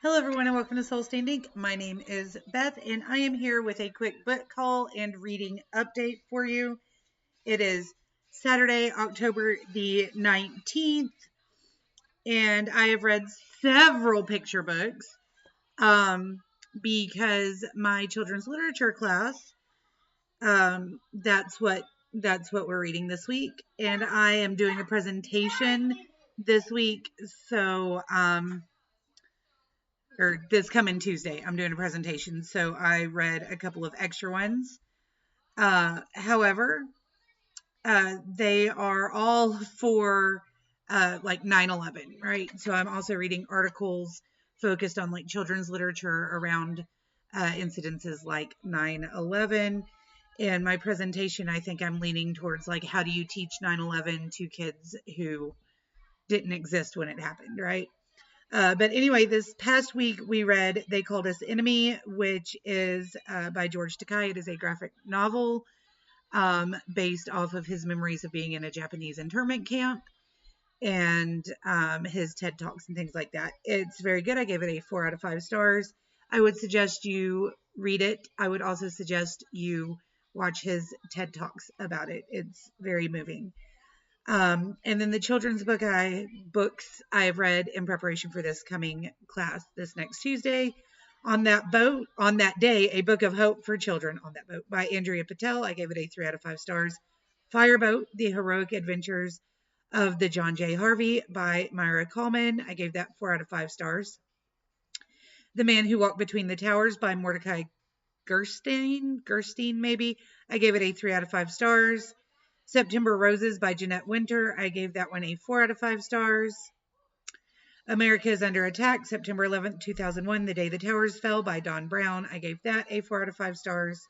Hello, everyone, and welcome to Soul Stained Ink. My name is Beth, and I am here with a quick book call and reading update for you. It is Saturday, October the 19th, and I have read several picture books because my children's literature class, that's what we're reading this week, and I am doing a presentation this week, so or this coming Tuesday, I'm doing a presentation. So I read a couple of extra ones. However, they are all for like 9/11, right? So I'm also reading articles focused on like children's literature around incidences like 9/11. And my presentation, I think I'm leaning towards like, how do you teach 9/11 to kids who didn't exist when it happened, right? But anyway, this past week we read They Called Us Enemy, which is by George Takei. It is a graphic novel based off of his memories of being in a Japanese internment camp and his TED Talks and things like that. It's very good. I gave it a 4 out of 5 stars. I would suggest you read it. I would also suggest you watch his TED Talks about it. It's very moving. And then the children's books I have read in preparation for this coming class this next Tuesday. On that day, A Book of Hope for Children on that boat by Andrea Patel. I gave it a 3 out of 5 stars. Fireboat, The Heroic Adventures of the John J. Harvey by Myra Coleman. I gave that 4 out of 5 stars. The Man Who Walked Between the Towers by Mordecai Gerstein maybe. I gave it a 3 out of 5 stars. September Roses by Jeanette Winter. I gave that one a 4 out of 5 stars. America is Under Attack, September 11th, 2001, The Day the Towers Fell by Don Brown. I gave that a 4 out of 5 stars.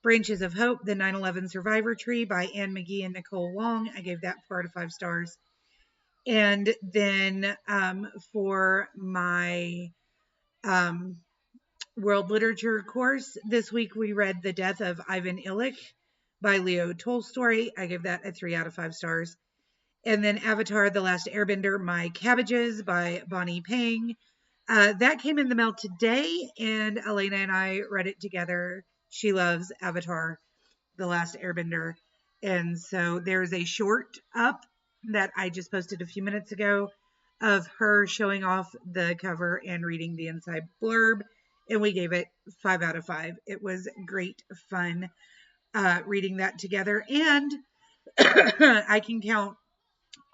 Branches of Hope, The 9/11 Survivor Tree by Anne McGee and Nicole Wong. I gave that 4 out of 5 stars. And then for my world literature course, this week we read The Death of Ivan Illich by Leo Tolstoy. I gave that a 3 out of 5 stars. And then Avatar, The Last Airbender, My Cabbages by Bonnie Pang. That came in the mail today, and Elena and I read it together. She loves Avatar, The Last Airbender. And so there's a short up that I just posted a few minutes ago of her showing off the cover and reading the inside blurb. And we gave it 5 out of 5. It was great fun reading that together. And I can count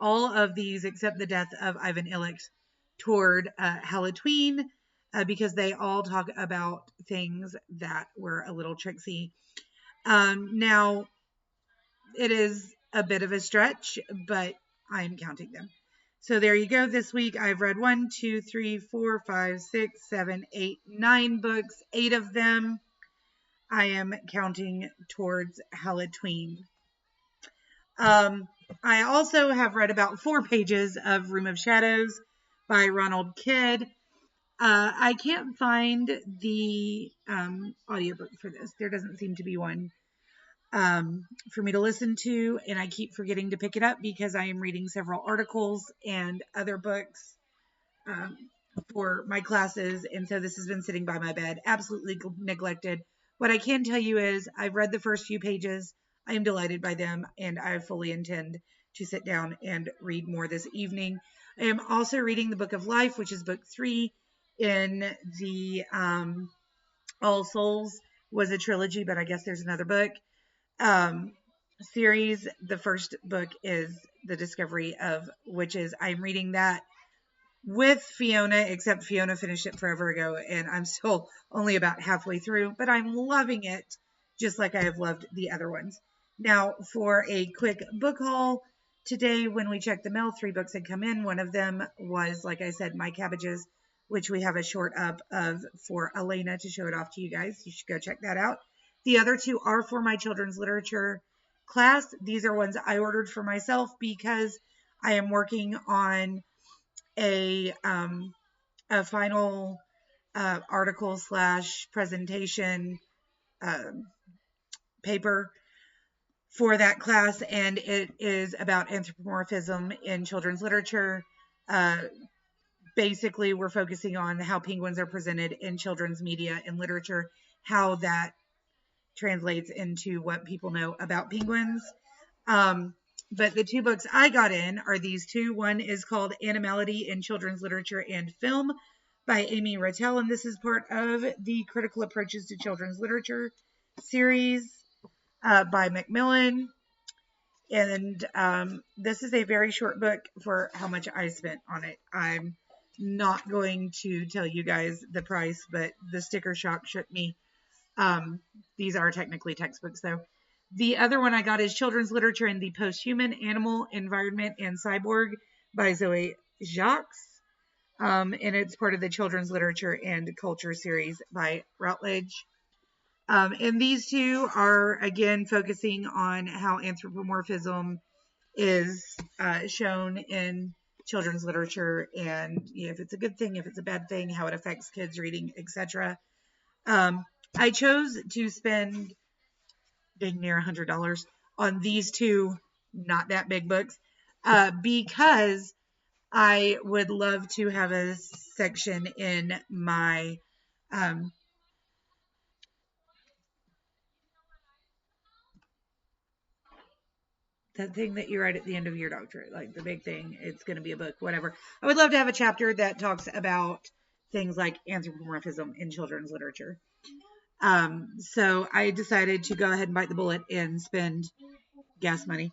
all of these except the death of Ivan Illich toward Halloween because they all talk about things that were a little tricksy. Now, it is a bit of a stretch, but I'm counting them. So there you go. This week I've read 1, 2, 3, 4, 5, 6, 7, 8, 9 books. 8 of them I am counting towards Halloween. I also have read about 4 pages of Room of Shadows by Ronald Kidd. I can't find the audiobook for this. There doesn't seem to be one for me to listen to, and I keep forgetting to pick it up because I am reading several articles and other books for my classes, and so this has been sitting by my bed, absolutely neglected. What I can tell you is I've read the first few pages. I am delighted by them, and I fully intend to sit down and read more this evening. I am also reading the Book of Life, which is book 3 in the All Souls was a trilogy, but I guess there's another book series. The first book is The Discovery of Witches. I'm reading that with Fiona, except Fiona finished it forever ago, and I'm still only about halfway through, but I'm loving it just like I have loved the other ones. Now, for a quick book haul, today when we checked the mail, 3 books had come in. One of them was, like I said, My Cabbages, which we have a short up of for Elena to show it off to you guys. You should go check that out. The other 2 are for my children's literature class. These are ones I ordered for myself because I am working on a final article / presentation paper for that class, and it is about anthropomorphism in children's literature basically we're focusing on how penguins are presented in children's media and literature, how that translates into what people know about penguins. But the two books I got in are these two. One is called Animality in Children's Literature and Film by Amy Rattel, and this is part of the Critical Approaches to Children's Literature series by Macmillan. And this is a very short book for how much I spent on it. I'm not going to tell you guys the price, but the sticker shock shook me. These are technically textbooks, though. The other one I got is Children's Literature in the Posthuman, Animal, Environment, and Cyborg by Zoe Jacques. And it's part of the Children's Literature and Culture series by Routledge. And these two are, again, focusing on how anthropomorphism is shown in children's literature, and if it's a good thing, if it's a bad thing, how it affects kids reading, etc. I chose to spend dang near $100 on these two not that big books because I would love to have a section in my that thing that you write at the end of your doctorate, like the big thing, it's going to be a book, whatever. I would love to have a chapter that talks about things like anthropomorphism in children's literature. So I decided to go ahead and bite the bullet and spend gas money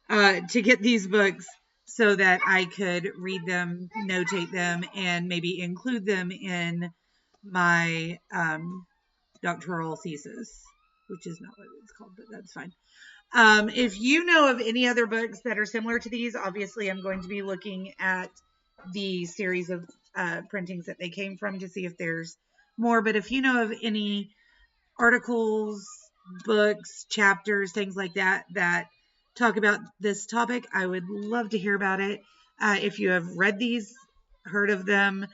to get these books so that I could read them, notate them, and maybe include them in my doctoral thesis, which is not what it's called, but that's fine. If you know of any other books that are similar to these, obviously I'm going to be looking at the series of printings that they came from to see if there's more. But if you know of any articles, books, chapters, things like that that talk about this topic, I would love to hear about it. If you have read these, heard of them,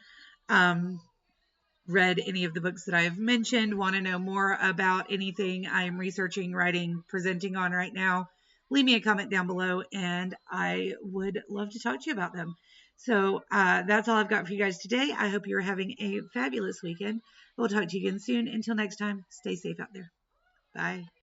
read any of the books that I have mentioned, want to know more about anything I am researching, writing, presenting on right now, leave me a comment down below and I would love to talk to you about them. So that's all I've got for you guys today. I hope you're having a fabulous weekend. We'll talk to you again soon. Until next time, stay safe out there. Bye.